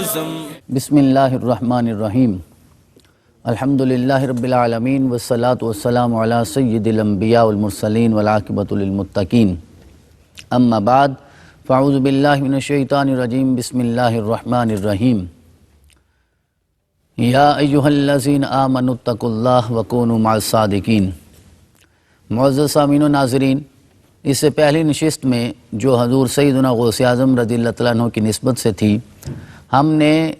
بسم اللہ الرحمن الرحیم الحمدللہ رب العالمین والصلاة والسلام علی سید الانبیاء والمرسلین والعاقبۃ للمتقین اما بعد فاعوذ باللہ من الشیطان الرجیم بسم اللہ الرحمن الرحیم یا ایہا الذین آمنوا اتقوا اللہ وکونوا مع الصادقین۔ معزز سامعین و ناظرین، اس سے پہلی نشست میں جو حضور سیدنا غوث اعظم رضی اللہ تعالیٰ عنہ کی نسبت سے تھی، ہم نے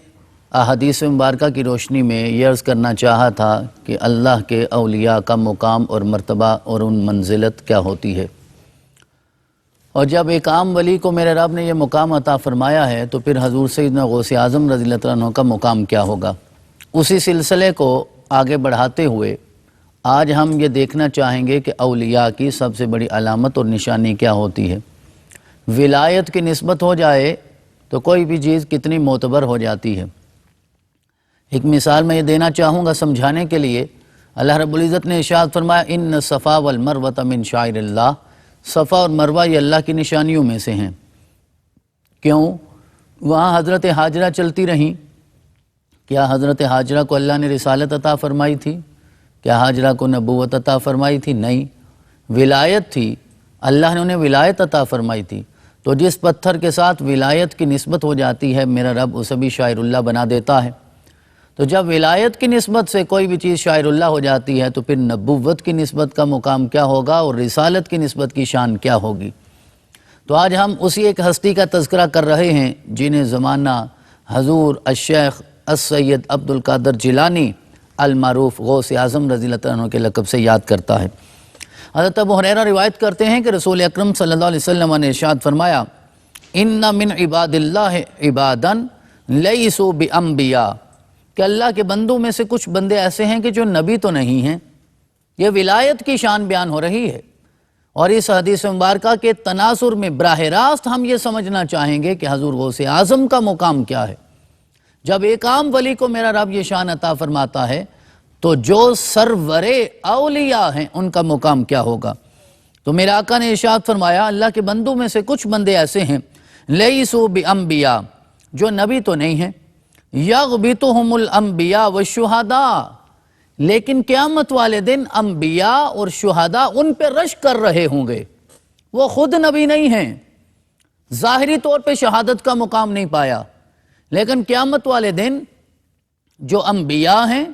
احادیث مبارکہ کی روشنی میں یہ عرض کرنا چاہا تھا کہ اللہ کے اولیاء کا مقام اور مرتبہ اور ان منزلت کیا ہوتی ہے، اور جب ایک عام ولی کو میرے رب نے یہ مقام عطا فرمایا ہے تو پھر حضور سیدنا غوث اعظم رضی اللہ تعالیٰ عنہ کا مقام کیا ہوگا۔ اسی سلسلے کو آگے بڑھاتے ہوئے آج ہم یہ دیکھنا چاہیں گے کہ اولیاء کی سب سے بڑی علامت اور نشانی کیا ہوتی ہے۔ ولایت کی نسبت ہو جائے تو کوئی بھی چیز کتنی معتبر ہو جاتی ہے۔ ایک مثال میں یہ دینا چاہوں گا سمجھانے کے لیے۔ اللہ رب العزت نے ارشاد فرمایا ان الصفا والمروۃ من شعائر اللہ، صفا اور مروہ یہ اللہ کی نشانیوں میں سے ہیں۔ کیوں؟ وہاں حضرت ہاجرہ چلتی رہیں۔ کیا حضرت ہاجرہ کو اللہ نے رسالت عطا فرمائی تھی؟ کیا ہاجرہ کو نبوت عطا فرمائی تھی؟ نہیں، ولایت تھی، اللہ نے انہیں ولایت عطا فرمائی تھی۔ تو جس پتھر کے ساتھ ولایت کی نسبت ہو جاتی ہے میرا رب اسے بھی شاعر اللہ بنا دیتا ہے۔ تو جب ولایت کی نسبت سے کوئی بھی چیز شاعر اللہ ہو جاتی ہے تو پھر نبوت کی نسبت کا مقام کیا ہوگا اور رسالت کی نسبت کی شان کیا ہوگی۔ تو آج ہم اسی ایک ہستی کا تذکرہ کر رہے ہیں جنہیں زمانہ حضور الشیخ السید عبد القادر جیلانی المعروف غوث اعظم رضی اللہ عنہ کے لقب سے یاد کرتا ہے۔ حضرت ابو ہریرہ روایت کرتے ہیں کہ رسول اکرم صلی اللہ علیہ وسلم نے ارشاد فرمایا ان من عباد اللہ عبادا لیسوا بانبیاء، کہ اللہ کے بندوں میں سے کچھ بندے ایسے ہیں کہ جو نبی تو نہیں ہیں۔ یہ ولایت کی شان بیان ہو رہی ہے، اور اس حدیث مبارکہ کے تناظر میں براہ راست ہم یہ سمجھنا چاہیں گے کہ حضور غوث اعظم کا مقام کیا ہے۔ جب ایک عام ولی کو میرا رب یہ شان عطا فرماتا ہے تو جو سرور اولیاء ہیں ان کا مقام کیا ہوگا۔ تو میرے آقا نے ارشاد فرمایا اللہ کے بندوں میں سے کچھ بندے ایسے ہیں لیسوا بانبیاء، جو نبی تو نہیں ہیں، یغبطہم الانبیاء والشہداء، لیکن قیامت والے دن انبیاء اور شہداء ان پہ رشک کر رہے ہوں گے۔ وہ خود نبی نہیں ہیں، ظاہری طور پہ شہادت کا مقام نہیں پایا، لیکن قیامت والے دن جو انبیاء ہیں،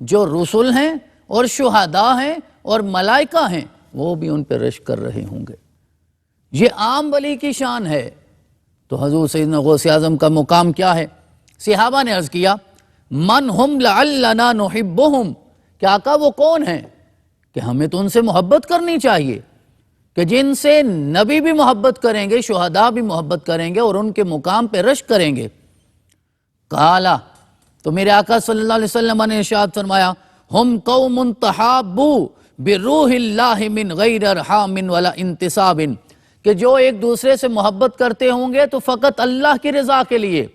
جو رسول ہیں اور شہداء ہیں اور ملائکہ ہیں وہ بھی ان پہ رشک کر رہے ہوں گے۔ یہ عام ولی کی شان ہے۔ تو حضور سیدنا غوث اعظم کا مقام کیا ہے؟ صحابہ نے عرض کیا من ہم لعلنا نحبہم، کہ آقا وہ کون ہیں کہ ہمیں تو ان سے محبت کرنی چاہیے، کہ جن سے نبی بھی محبت کریں گے، شہداء بھی محبت کریں گے اور ان کے مقام پہ رشک کریں گے۔ قالا، تو میرے آقا صلی اللہ علیہ وسلم نے ارشاد فرمایا ہم قوم تحابوا بروح اللہ من غیر ارحام ولا انتصاب، کہ جو ایک دوسرے سے محبت کرتے ہوں گے تو فقط اللہ کی رضا کے لیے،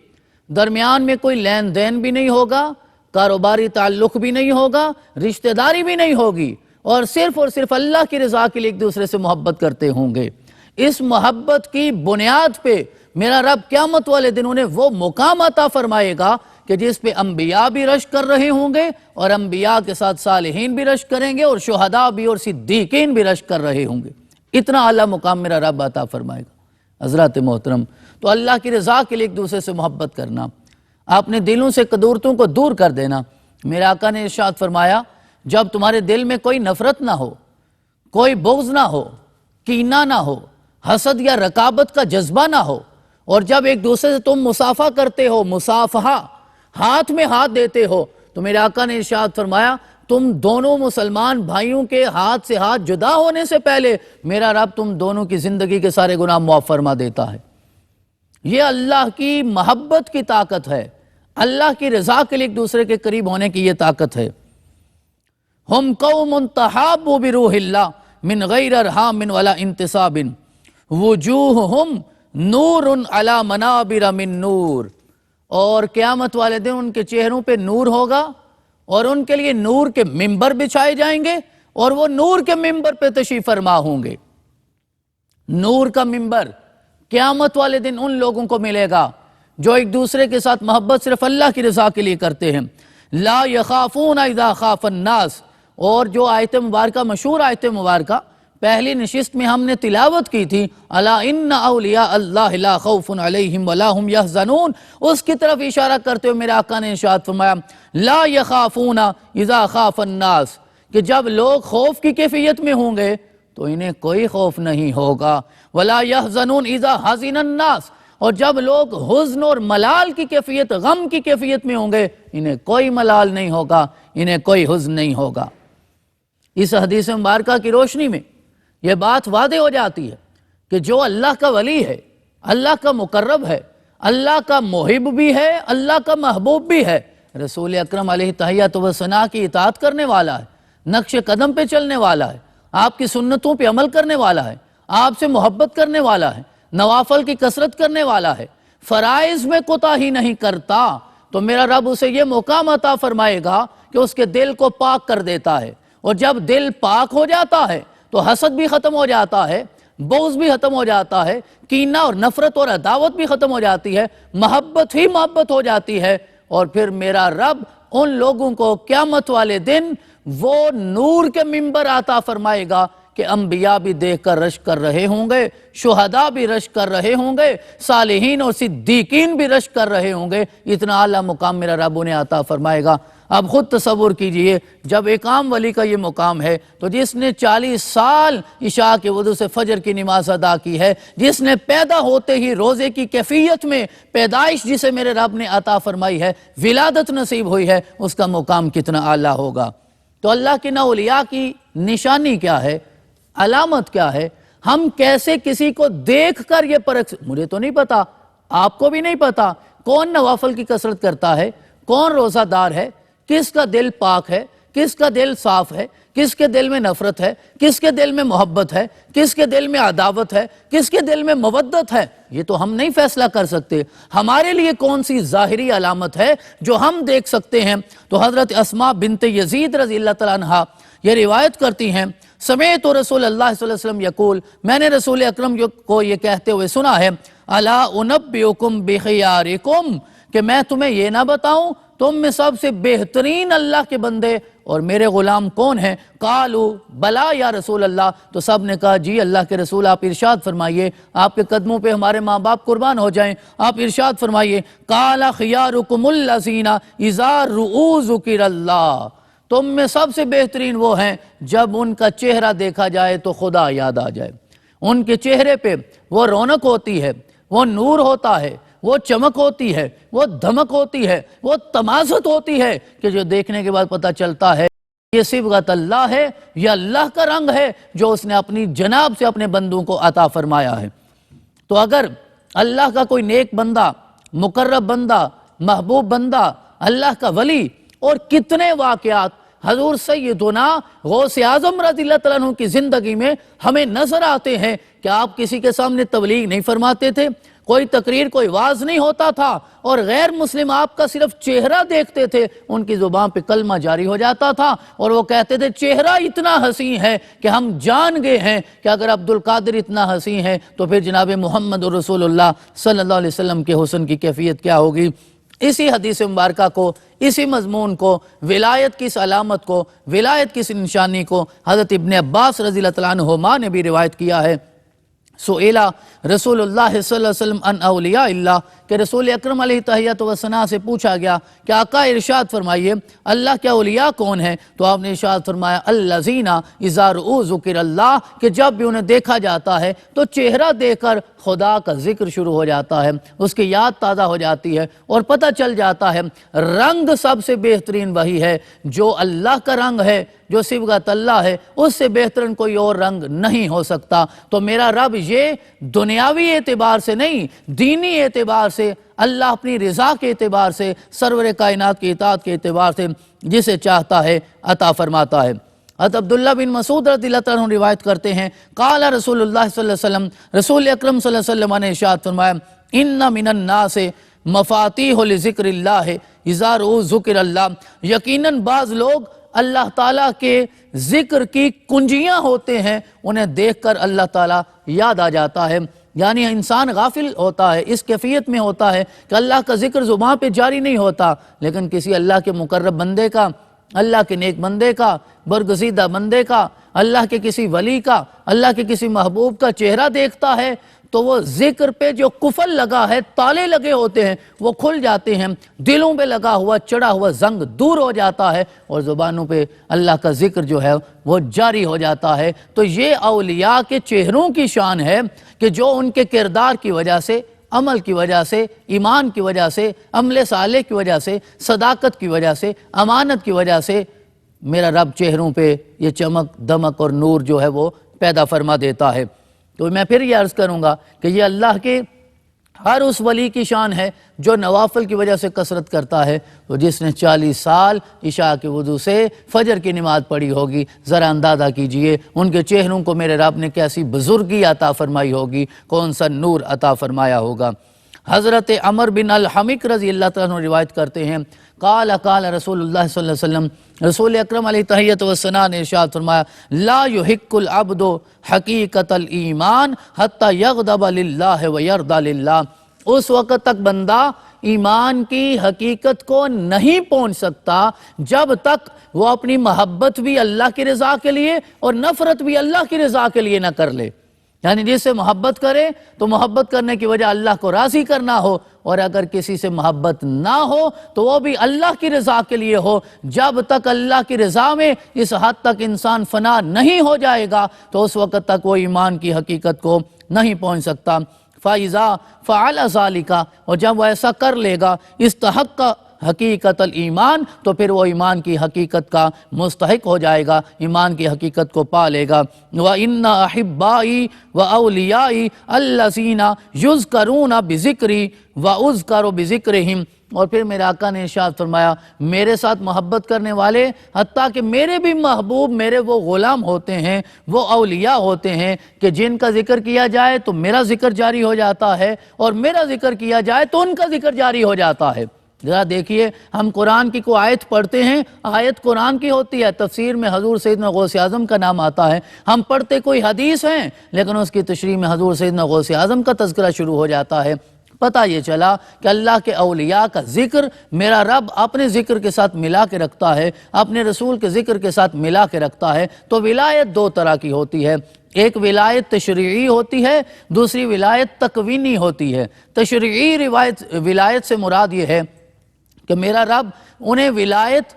درمیان میں کوئی لین دین بھی نہیں ہوگا، کاروباری تعلق بھی نہیں ہوگا، رشتہ داری بھی نہیں ہوگی، اور صرف اللہ کی رضا کے لیے ایک دوسرے سے محبت کرتے ہوں گے۔ اس محبت کی بنیاد پہ میرا رب قیامت والے دن انہیں وہ مقام عطا فرمائے گا کہ جس پہ انبیاء بھی رشک کر رہے ہوں گے، اور انبیاء کے ساتھ صالحین بھی رشک کریں گے، اور شہداء بھی اور صدیقین بھی رشک کر رہے ہوں گے۔ اتنا اعلیٰ مقام میرا رب عطا فرمائے گا۔ حضرات محترم، تو اللہ کی رضا کے لیے ایک دوسرے سے محبت کرنا، اپنے دلوں سے قدورتوں کو دور کر دینا۔ میرے آقا نے ارشاد فرمایا جب تمہارے دل میں کوئی نفرت نہ ہو، کوئی بغض نہ ہو، کینہ نہ ہو، حسد یا رقابت کا جذبہ نہ ہو، اور جب ایک دوسرے سے تم مصافحہ کرتے ہو، مصافحہ ہاتھ میں ہاتھ دیتے ہو، تو میرے آقا نے ارشاد فرمایا تم دونوں مسلمان بھائیوں کے ہاتھ سے ہاتھ جدا ہونے سے پہلے میرا رب تم دونوں کی زندگی کے سارے گناہ معاف فرما دیتا ہے۔ یہ اللہ کی محبت کی طاقت ہے، اللہ کی رضا کے لیے ایک دوسرے کے قریب ہونے کی یہ طاقت ہے۔ ہم قوم تحابوا بروح اللہ من غیر ارحام ولا انتصاب وجوہہم نور علی منابر من نور، اور قیامت والے دن ان کے چہروں پہ نور ہوگا، اور ان کے لیے نور کے ممبر بچھائے جائیں گے، اور وہ نور کے ممبر پہ تشریف فرما ہوں گے۔ نور کا ممبر قیامت والے دن ان لوگوں کو ملے گا جو ایک دوسرے کے ساتھ محبت صرف اللہ کی رضا کے لیے کرتے ہیں۔ لا یخافون اذا خاف الناس، اور جو آیت مبارکہ مشہور آیت مبارکہ پہلی نشست میں ہم نے تلاوت کی تھی، الا ان اولیاء اللہ لا خوف علیہم ولا هم یحزنون، اس کی طرف اشارہ کرتے ہوئے میرے آقا نے ارشاد فرمایا لا یخافون اذا خاف الناس، کہ جب لوگ خوف کی کیفیت میں ہوں گے تو انہیں کوئی خوف نہیں ہوگا، ولا یحزنون اذا حزن الناس، اور جب لوگ حزن اور ملال کی کیفیت، غم کی کیفیت میں ہوں گے انہیں کوئی ملال نہیں ہوگا، انہیں کوئی حزن نہیں ہوگا۔ اس حدیث مبارکہ کی روشنی میں یہ بات واضح ہو جاتی ہے کہ جو اللہ کا ولی ہے، اللہ کا مقرب ہے، اللہ کا محب بھی ہے، اللہ کا محبوب بھی ہے، رسول اکرم علیہ تحیۃ و ثنا کی اطاعت کرنے والا ہے، نقش قدم پہ چلنے والا ہے، آپ کی سنتوں پہ عمل کرنے والا ہے، آپ سے محبت کرنے والا ہے، نوافل کی کثرت کرنے والا ہے، فرائض میں کوتاہی نہیں کرتا، تو میرا رب اسے یہ مقام عطا فرمائے گا کہ اس کے دل کو پاک کر دیتا ہے، اور جب دل پاک ہو جاتا ہے تو حسد بھی ختم ہو جاتا ہے، بغض بھی ختم ہو جاتا ہے، کینہ اور نفرت اور عداوت بھی ختم ہو جاتی ہے، محبت ہی محبت ہو جاتی ہے، اور پھر میرا رب ان لوگوں کو قیامت والے دن وہ نور کے منبر عطا فرمائے گا کہ انبیاء بھی دیکھ کر رشک کر رہے ہوں گے، شہداء بھی رشک کر رہے ہوں گے، صالحین اور صدیقین بھی رشک کر رہے ہوں گے، اتنا اعلیٰ مقام میرا رب انہیں عطا فرمائے گا۔ اب خود تصور کیجئے جب ایک عام ولی کا یہ مقام ہے تو جس نے 40 سال عشاء کے وضو سے فجر کی نماز ادا کی ہے، جس نے پیدا ہوتے ہی روزے کی کیفیت میں پیدائش جسے میرے رب نے عطا فرمائی ہے، ولادت نصیب ہوئی ہے، اس کا مقام کتنا اعلیٰ ہوگا۔ تو اللہ کے اولیاء کی نشانی کیا ہے، علامت کیا ہے، ہم کیسے کسی کو دیکھ کر یہ پرکھ، مجھے تو نہیں پتا، آپ کو بھی نہیں پتا کون نوافل کی کثرت کرتا ہے، کون روزہ دار ہے، کس کا دل پاک ہے، کس کا دل صاف ہے، کس کے دل میں نفرت ہے، کس کے دل میں محبت ہے، کس کے دل میں عداوت ہے، کس کے دل میں مودت ہے، یہ تو ہم نہیں فیصلہ کر سکتے۔ ہمارے لیے کون سی ظاہری علامت ہے جو ہم دیکھ سکتے ہیں؟ تو حضرت اسماء بنت یزید رضی اللہ تعالیٰ عنہا یہ روایت کرتی ہیں، سمعت رسول اللہ صلی اللہ علیہ وسلم یقول، میں نے رسول اکرم کو یہ کہتے ہوئے سنا ہے، الا انبئکم بخیارکم، کہ میں تمہیں یہ نہ بتاؤں تم میں سب سے بہترین اللہ کے بندے اور میرے غلام کون ہیں؟ قالوا بلا یا رسول اللہ، تو سب نے کہا جی اللہ کے رسول، آپ ارشاد فرمائیے، آپ کے قدموں پہ ہمارے ماں باپ قربان ہو جائیں، آپ ارشاد فرمائیے۔ قال خیارکم الذین اذا رؤوا ذکر اللہ، تم میں سب سے بہترین وہ ہیں جب ان کا چہرہ دیکھا جائے تو خدا یاد آ جائے، ان کے چہرے پہ وہ رونق ہوتی ہے، وہ نور ہوتا ہے، وہ چمک ہوتی ہے، وہ دھمک ہوتی ہے، وہ تمازت ہوتی ہے کہ جو دیکھنے کے بعد پتہ چلتا ہے یہ صبغت اللہ ہے، یہ اللہ کا رنگ ہے جو اس نے اپنی جناب سے اپنے بندوں کو عطا فرمایا ہے۔ تو اگر اللہ کا کوئی نیک بندہ، مقرب بندہ، محبوب بندہ، اللہ کا ولی، اور کتنے واقعات حضور سیدنا غوث اعظم رضی اللہ تعالیٰ عنہ کی زندگی میں ہمیں نظر آتے ہیں کہ آپ کسی کے سامنے تبلیغ نہیں فرماتے تھے، کوئی تقریر، کوئی واعظ نہیں ہوتا تھا، اور غیر مسلم آپ کا صرف چہرہ دیکھتے تھے، ان کی زبان پہ کلمہ جاری ہو جاتا تھا، اور وہ کہتے تھے چہرہ اتنا حسین ہے کہ ہم جان گئے ہیں کہ اگر عبد القادر اتنا حسین ہے تو پھر جناب محمد رسول اللہ صلی اللہ علیہ وسلم کے حسن کی کیفیت کیا ہوگی۔ اسی حدیث مبارکہ کو، اسی مضمون کو، ولایت کی اس علامت کو، ولایت کی اس نشانی کو حضرت ابن عباس رضی اللہ تعالیٰ عنہما نے بھی روایت کیا ہے۔ سئلہ رسول اللہ صلی اللہ علیہ وسلم ان اولیاء اللہ، کہ رسول اکرم علیہ تحیۃ و ثنا سے پوچھا گیا کہ آقا ارشاد فرمائیے اللہ کے اولیاء کون ہیں؟ تو آپ نے ارشاد فرمایا الذین اذا رؤوا ذکر اللہ، کہ جب بھی انہیں دیکھا جاتا ہے تو چہرہ دیکھ کر خدا کا ذکر شروع ہو جاتا ہے، اس کی یاد تازہ ہو جاتی ہے، اور پتہ چل جاتا ہے رنگ سب سے بہترین وہی ہے جو اللہ کا رنگ ہے، جو صبغت اللہ ہے، اس سے بہترین کوئی اور رنگ نہیں ہو سکتا۔ تو میرا رب یہ دنیاوی اعتبار سے نہیں، دینی اعتبار سے، اللہ اپنی رضا کے اعتبار سے، سرور کائنات کی اطاعت کے اعتبار سے جسے چاہتا ہے عطا فرماتا ہے۔ حضرت عبداللہ بن مسعود رضی اللہ تعالیٰ عنہ روایت کرتے ہیں، قال رسول اللہ صلی اللہ علیہ وسلم، رسول اکرم صلی اللہ علیہ وسلم نے ارشاد فرمایا، ان من الناس مفاتیح لذکر اللہ اذا رؤوا ذکر اللہ، یقیناً بعض لوگ اللہ تعالیٰ کے ذکر کی کنجیاں ہوتے ہیں، انہیں دیکھ کر اللہ تعالیٰ یاد آ جاتا ہے۔ یعنی انسان غافل ہوتا ہے، اس کیفیت میں ہوتا ہے کہ اللہ کا ذکر زبان پہ جاری نہیں ہوتا، لیکن کسی اللہ کے مقرب بندے کا، اللہ کے نیک بندے کا، برگزیدہ بندے کا، اللہ کے کسی ولی کا، اللہ کے کسی محبوب کا چہرہ دیکھتا ہے تو وہ ذکر پہ جو قفل لگا ہے، تالے لگے ہوتے ہیں، وہ کھل جاتے ہیں، دلوں پہ لگا ہوا چڑھا ہوا زنگ دور ہو جاتا ہے، اور زبانوں پہ اللہ کا ذکر جو ہے وہ جاری ہو جاتا ہے۔ تو یہ اولیاء کے چہروں کی شان ہے کہ جو ان کے کردار کی وجہ سے، عمل کی وجہ سے، ایمان کی وجہ سے، عمل صالح کی وجہ سے، صداقت کی وجہ سے، امانت کی وجہ سے میرا رب چہروں پہ یہ چمک دمک اور نور جو ہے وہ پیدا فرما دیتا ہے۔ تو میں پھر یہ عرض کروں گا کہ یہ اللہ کے ہر اس ولی کی شان ہے جو نوافل کی وجہ سے کثرت کرتا ہے۔ تو جس نے 40 سال عشاء کے وضو سے فجر کی نماز پڑھی ہوگی، ذرا اندازہ کیجئے ان کے چہروں کو میرے رب نے کیسی بزرگی عطا فرمائی ہوگی، کون سا نور عطا فرمایا ہوگا۔ حضرت عمر بن الحمق رضی اللہ تعالیٰ عنہ روایت کرتے ہیں، قال رسول اللہ صلی اللہ علیہ وسلم، رسول اکرم علیہ تحیت والثناء نے ارشاد فرمایا، لا یحق العبد حقیقت الایمان حتی یغضب للہ ویرضى للہ۔ اس وقت تک بندہ ایمان کی حقیقت کو نہیں پہنچ سکتا جب تک وہ اپنی محبت بھی اللہ کی رضا کے لیے اور نفرت بھی اللہ کی رضا کے لیے نہ کر لے۔ یعنی جس سے محبت کرے تو محبت کرنے کی وجہ اللہ کو راضی کرنا ہو، اور اگر کسی سے محبت نہ ہو تو وہ بھی اللہ کی رضا کے لیے ہو۔ جب تک اللہ کی رضا میں اس حد تک انسان فنا نہیں ہو جائے گا تو اس وقت تک وہ ایمان کی حقیقت کو نہیں پہنچ سکتا۔ فَإِذَا فَعَلَ ذَلِكَ، اور جب وہ ایسا کر لے گا، استحق حقیقت الایمان، تو پھر وہ ایمان کی حقیقت کا مستحق ہو جائے گا، ایمان کی حقیقت کو پا لے گا۔ وَإِنَّ أَحِبَّائِي وَأَوْلِيَائِي الَّذِينَ يُذْكَرُونَ بِذِكْرِي وَأُذْكَرُ بِذِكْرِهِمْ، اور پھر میرے آقا نے ارشاد فرمایا، میرے ساتھ محبت کرنے والے، حتیٰ کہ میرے بھی محبوب میرے وہ غلام ہوتے ہیں، وہ اولیاء ہوتے ہیں کہ جن کا ذکر کیا جائے تو میرا ذکر جاری ہو جاتا ہے، اور میرا ذکر کیا جائے تو ان کا ذکر جاری ہو جاتا ہے۔ ذرا دیکھیے، ہم قرآن کی کوئی آیت پڑھتے ہیں، آیت قرآن کی ہوتی ہے، تفسیر میں حضور سیدنا غوث اعظم کا نام آتا ہے، ہم پڑھتے کوئی حدیث ہیں لیکن اس کی تشریح میں حضور سیدنا غوث اعظم کا تذکرہ شروع ہو جاتا ہے۔ پتہ یہ چلا کہ اللہ کے اولیاء کا ذکر میرا رب اپنے ذکر کے ساتھ ملا کے رکھتا ہے، اپنے رسول کے ذکر کے ساتھ ملا کے رکھتا ہے۔ تو ولایت دو طرح کی ہوتی ہے، ایک ولایت تشریعی ہوتی ہے، دوسری ولایت تکوینی ہوتی ہے۔ تشریعی ولایت سے مراد یہ ہے کہ میرا رب انہیں ولایت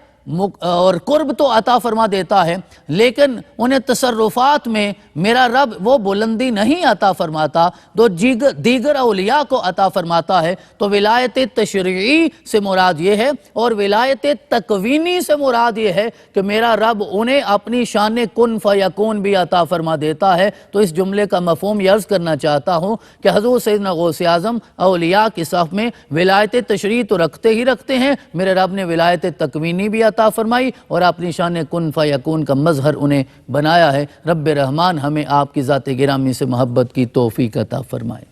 اور قرب تو عطا فرما دیتا ہے، لیکن انہیں تصرفات میں میرا رب وہ بلندی نہیں عطا فرماتا تو دیگر اولیاء کو عطا فرماتا ہے۔ تو ولایت تشریعی سے مراد یہ ہے، اور ولایت تکوینی سے مراد یہ ہے کہ میرا رب انہیں اپنی شان کن فیکون بھی عطا فرما دیتا ہے۔ تو اس جملے کا مفہوم یہ عرض کرنا چاہتا ہوں کہ حضور سیدنا غوث اعظم اولیاء کی صف میں ولایت تشریعی تو رکھتے ہی رکھتے ہیں، میرے رب نے ولایت تکوینی بھی عطا فرمائی اور اپنی شان کن فیکون کا مظہر انہیں بنایا ہے۔ رب رحمان ہمیں آپ کی ذات گرامی سے محبت کی توفیق عطا فرمائے۔